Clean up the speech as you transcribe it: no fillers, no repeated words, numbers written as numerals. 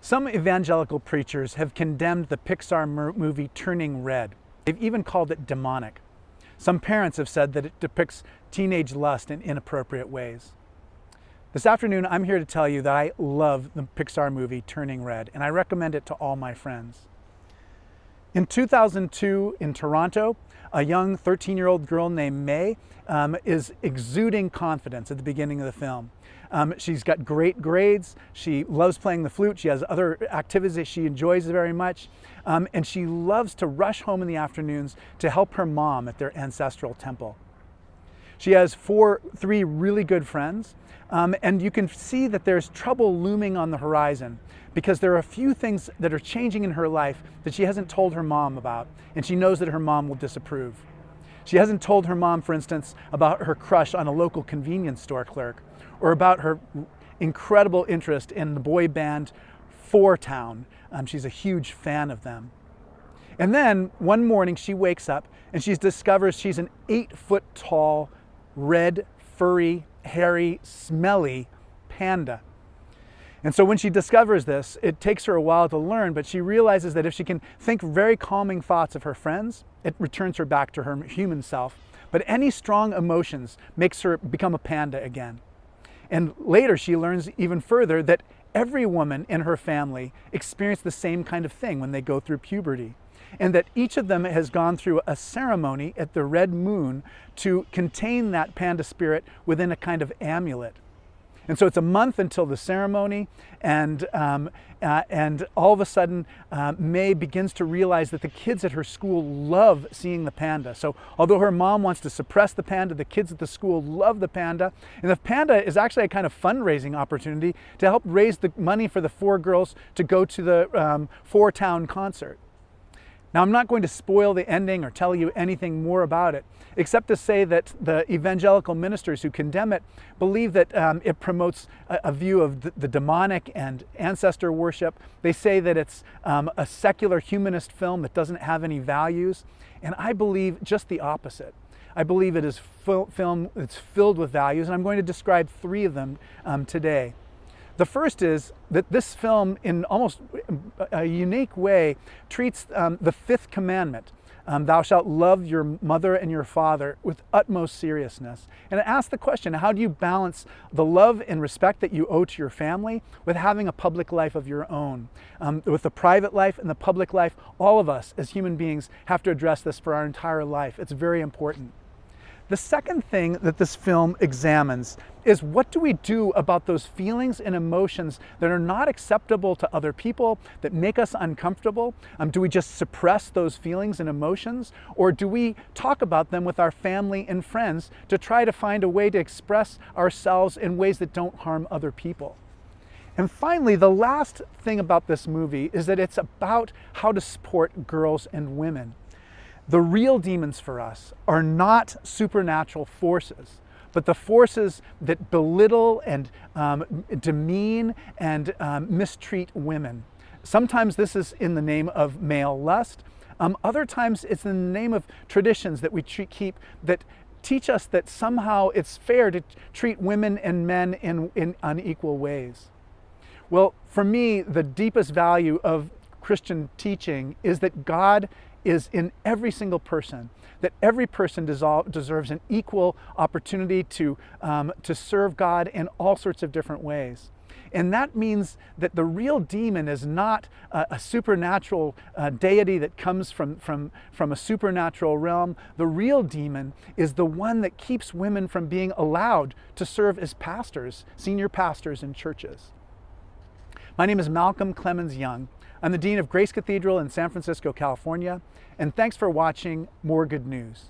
Some evangelical preachers have condemned the Pixar movie Turning Red. They've even called it demonic. Some parents have said that it depicts teenage lust in inappropriate ways. This afternoon, I'm here to tell you that I love the Pixar movie Turning Red, and I recommend it to all my friends. In 2002 in Toronto, a young 13-year-old girl named May is exuding confidence at the beginning of the film. She's got great grades, she loves playing the flute, she has other activities that she enjoys very much, and she loves to rush home in the afternoons to help her mom at their ancestral temple. She has three really good friends, and you can see that there's trouble looming on the horizon because there are a few things that are changing in her life that she hasn't told her mom about, and she knows that her mom will disapprove. She hasn't told her mom, for instance, about her crush on a local convenience store clerk, or about her incredible interest in the boy band Four Town. She's a huge fan of them. And then one morning she wakes up and she discovers she's an 8-foot tall, red, furry, hairy, smelly panda. And so when she discovers this, it takes her a while to learn, but she realizes that if she can think very calming thoughts of her friends, it returns her back to her human self. But any strong emotions makes her become a panda again. And later she learns even further that every woman in her family experienced the same kind of thing when they go through puberty, and that each of them has gone through a ceremony at the red moon to contain that panda spirit within a kind of amulet. And so it's a month until the ceremony, and all of a sudden May begins to realize that the kids at her school love seeing the panda. So although her mom wants to suppress the panda, the kids at the school love the panda. And the panda is actually a kind of fundraising opportunity to help raise the money for the four girls to go to the Four Town concert. Now, I'm not going to spoil the ending or tell you anything more about it, except to say that the evangelical ministers who condemn it believe that it promotes a view of the demonic and ancestor worship. They say that it's a secular humanist film that doesn't have any values, and I believe just the opposite. I believe it is film that's filled with values, and I'm going to describe three of them today. The first is that this film, in almost a unique way, treats the fifth commandment, thou shalt love your mother and your father, with utmost seriousness. And it asks the question, how do you balance the love and respect that you owe to your family with having a public life of your own? With the private life and the public life, all of us as human beings have to address this for our entire life. It's very important. The second thing that this film examines is, what do we do about those feelings and emotions that are not acceptable to other people, that make us uncomfortable? Do we just suppress those feelings and emotions, or do we talk about them with our family and friends to try to find a way to express ourselves in ways that don't harm other people? And finally, the last thing about this movie is that it's about how to support girls and women. The real demons for us are not supernatural forces, but the forces that belittle and demean and mistreat women. Sometimes this is in the name of male lust. Other times it's in the name of traditions that we keep that teach us that somehow it's fair to treat women and men in unequal ways. Well, for me, the deepest value of Christian teaching is that God is in every single person, that every person deserves an equal opportunity to serve God in all sorts of different ways. And that means that the real demon is not a supernatural deity that comes from a supernatural realm. The real demon is the one that keeps women from being allowed to serve as pastors, senior pastors in churches. My name is Clemens Young. I'm the Dean of Grace Cathedral in San Francisco, California, and thanks for watching More Good News.